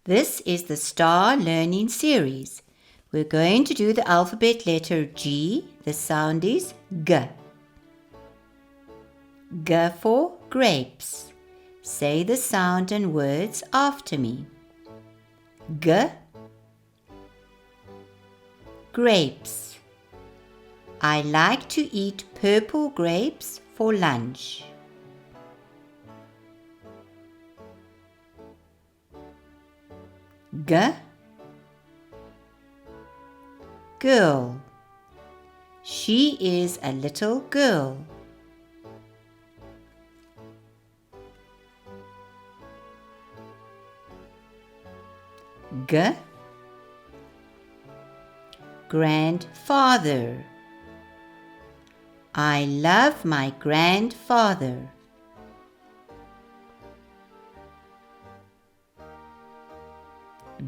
This is the Star Learning Series. We're going to do the alphabet letter G. The sound is G. G for grapes. Say the sound and words after me. G. Grapes. I like to eat purple grapes for lunch. G. Girl. She is a little girl. G. Grandfather. I love my grandfather.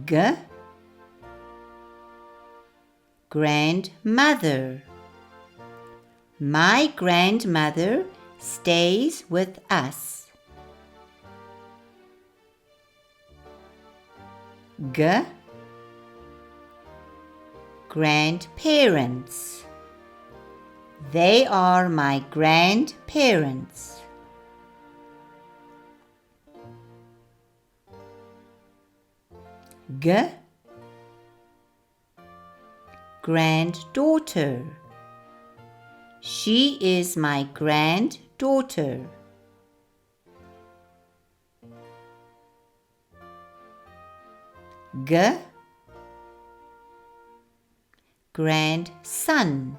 G. Grandmother. My grandmother stays with us. G. Grandparents. They are my grandparents. G. Granddaughter. She is my granddaughter. G. Grandson.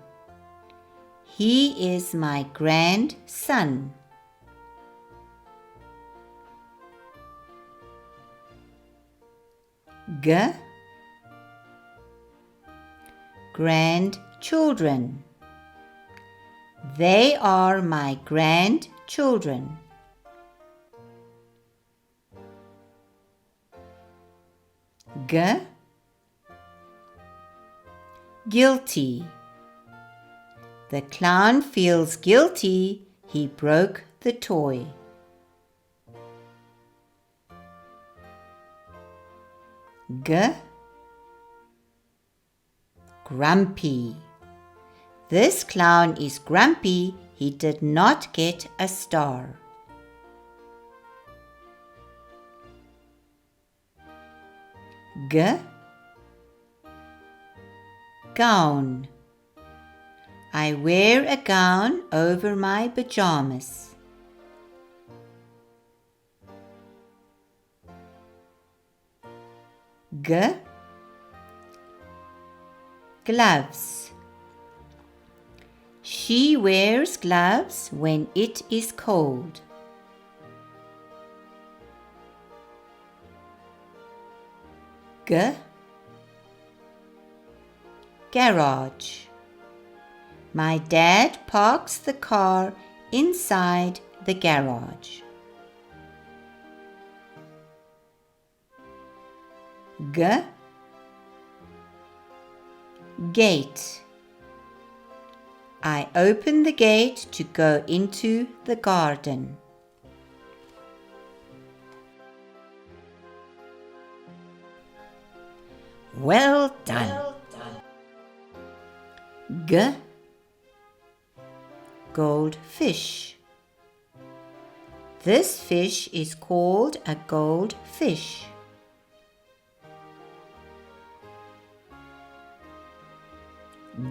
He is my grandson. G. Grandchildren. They are my grandchildren. G. Guilty. The clown feels guilty. He broke the toy. G. Grumpy. This clown is grumpy. He did not get a star. G. Gown. I wear a gown over my pajamas. G. Gloves. She wears gloves when it is cold. G. Garage. My dad parks the car inside the garage. G. Gate. I open the gate to go into the garden. Well done. G. Goldfish. This fish is called a goldfish.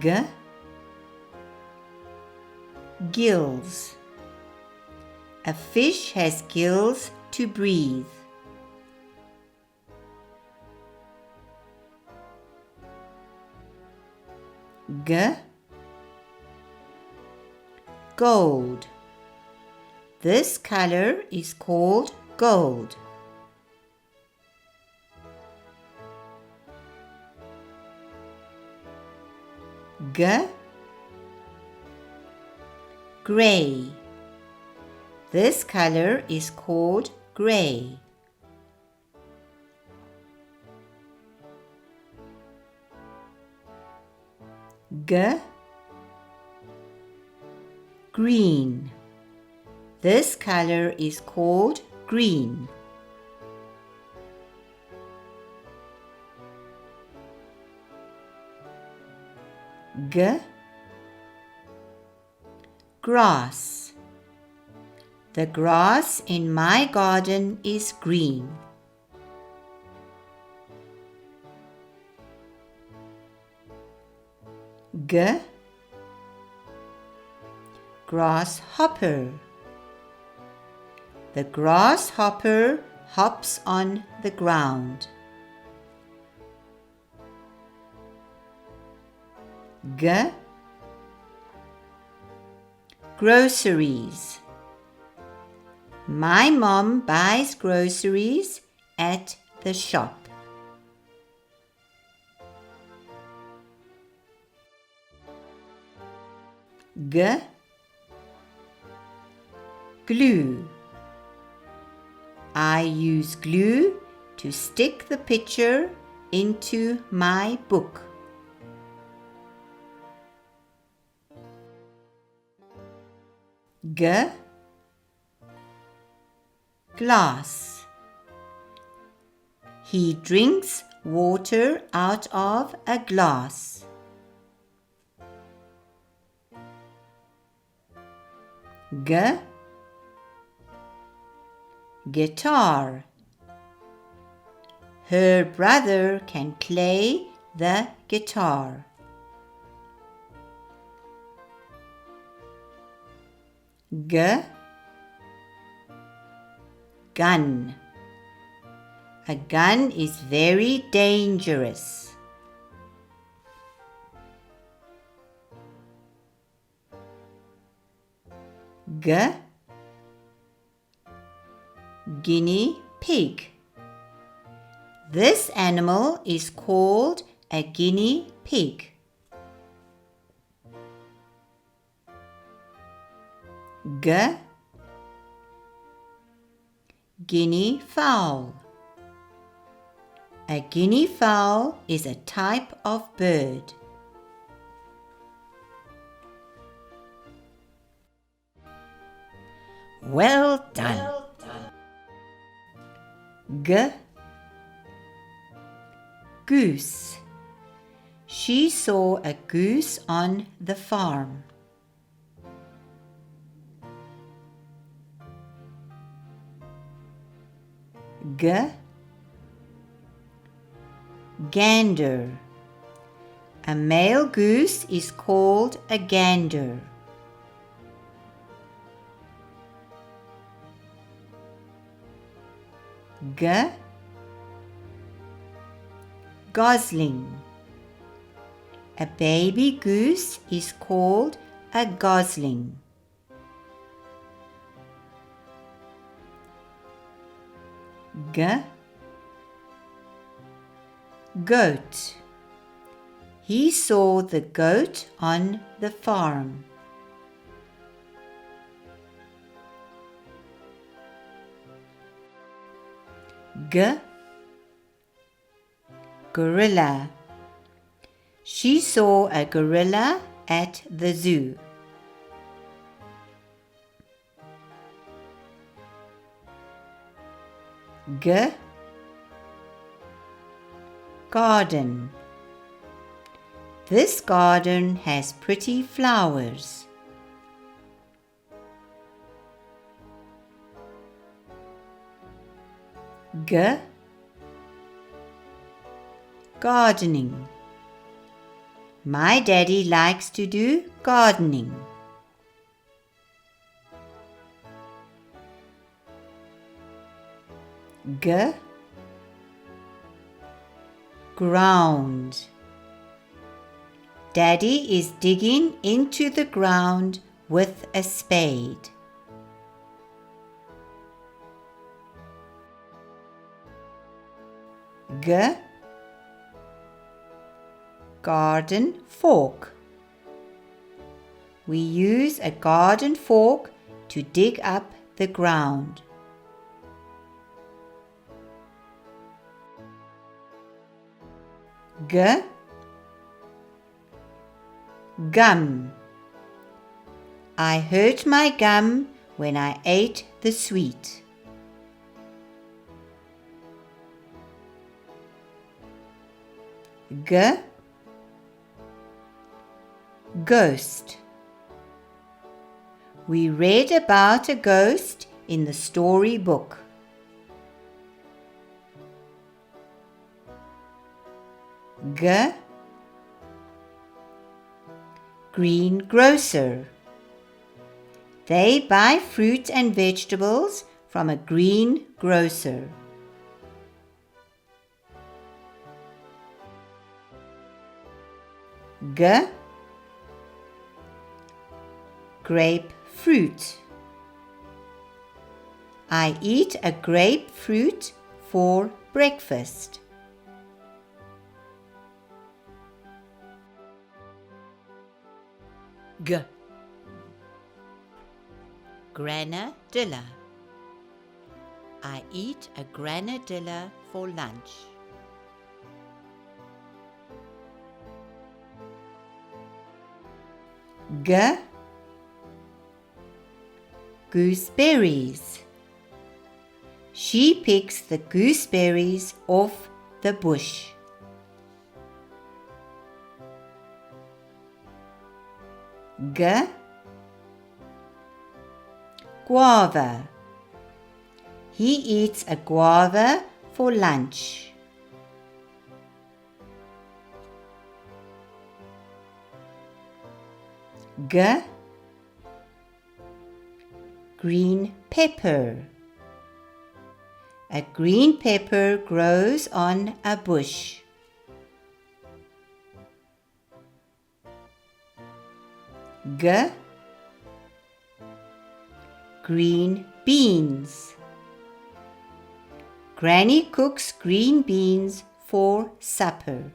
G. Gills. A fish has gills to breathe. G. Gold. This color is called gold. G. Gray. This color is called gray. G. Green. This color is called green. G. Grass. The grass in my garden is green. G. Grasshopper. The grasshopper hops on the ground. G. Groceries. My mom buys groceries at the shop. G. Glue. I use glue to stick the picture into my book. G. Glass. He drinks water out of a glass. G. Guitar. Her brother can play the guitar. G. Gun. A gun is very dangerous. G. Guinea pig. This animal is called a guinea pig. G. Guinea fowl. A guinea fowl is a type of bird. Well done. G. Goose. She saw a goose on the farm. G. Gander. A male goose is called a gander. G. Gosling. A baby goose is called a gosling. G. Goat. He saw the goat on the farm. G. Gorilla. She saw a gorilla at the zoo. G. Garden. This garden has pretty flowers. G. Gardening. My daddy likes to do gardening. G. Ground. Daddy is digging into the ground with a spade. G. Garden fork. We use a garden fork to dig up the ground. G. Gum. I hurt my gum when I ate the sweet. G. Ghost. We read about a ghost in the storybook. G. Greengrocer. They buy fruit and vegetables from a greengrocer. G. Grapefruit. I eat a grapefruit for breakfast. G. Granadilla. I eat a granadilla for lunch. G. Gooseberries. She picks the gooseberries off the bush. G. Guava. He eats a guava for lunch. G. Green pepper. A green pepper grows on a bush. G. Green beans. Granny cooks green beans for supper.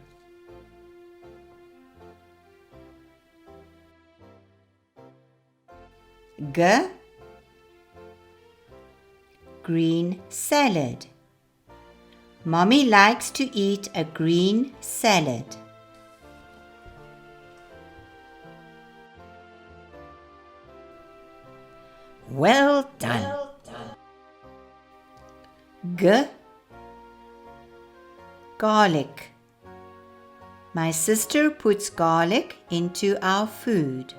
G. Green salad. Mommy likes to eat a green salad. Well done. G. Garlic. My sister puts garlic into our food.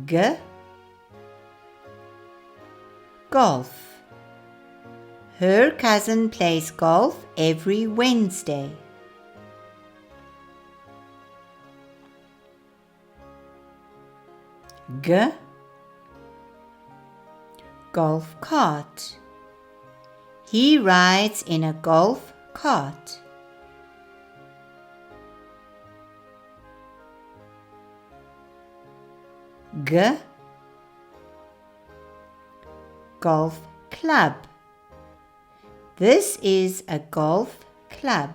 G. Golf. Her cousin plays golf every Wednesday. G. Golf cart. He rides in a golf cart. G. Golf club. This is a golf club.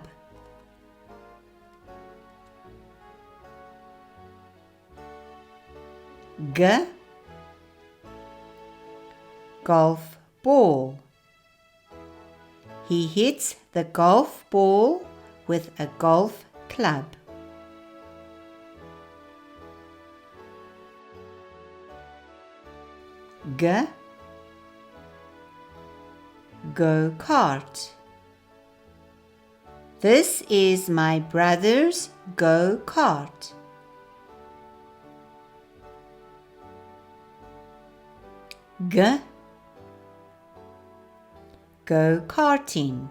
G. Golf ball. He hits the golf ball with a golf club. G. Go-kart. This is my brother's go-kart. G. Go-karting.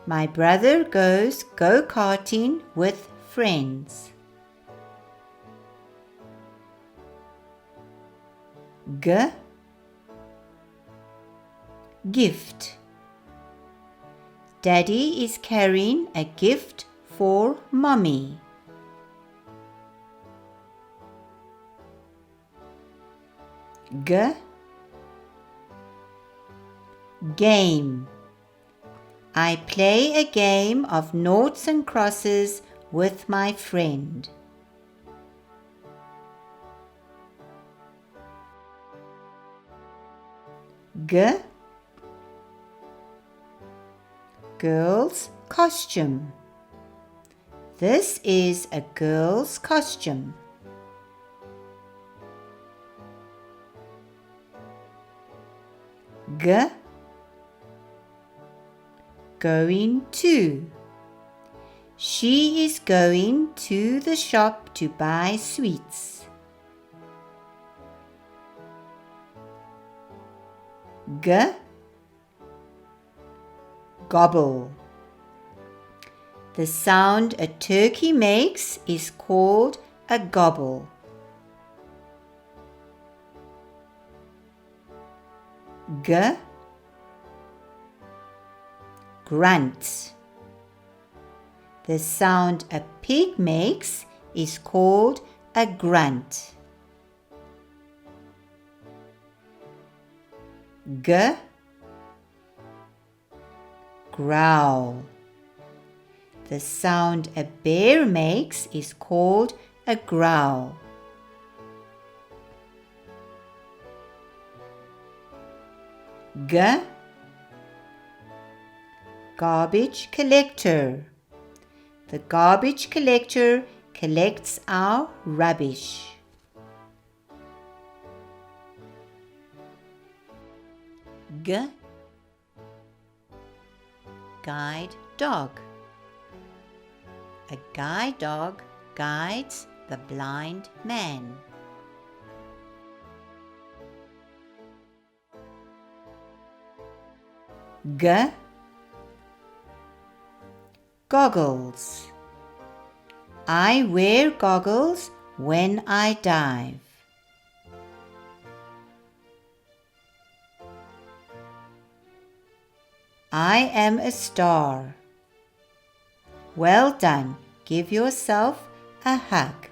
My brother goes go-karting with friends. G. Gift. Daddy is carrying a gift for Mommy. G. Game. I play a game of noughts and crosses with my friend. G. Girl's costume. This is a girl's costume. G. going to. She is going to the shop to buy sweets. G, gobble. The sound a turkey makes is called a gobble. G, grunt. The sound a pig makes is called a grunt. G, growl. The sound a bear makes is called a growl. G, garbage collector. The garbage collector collects our rubbish. G, guide dog. A guide dog guides the blind man. G, goggles. I wear goggles when I dive. I am a star. Well done. Give yourself a hug.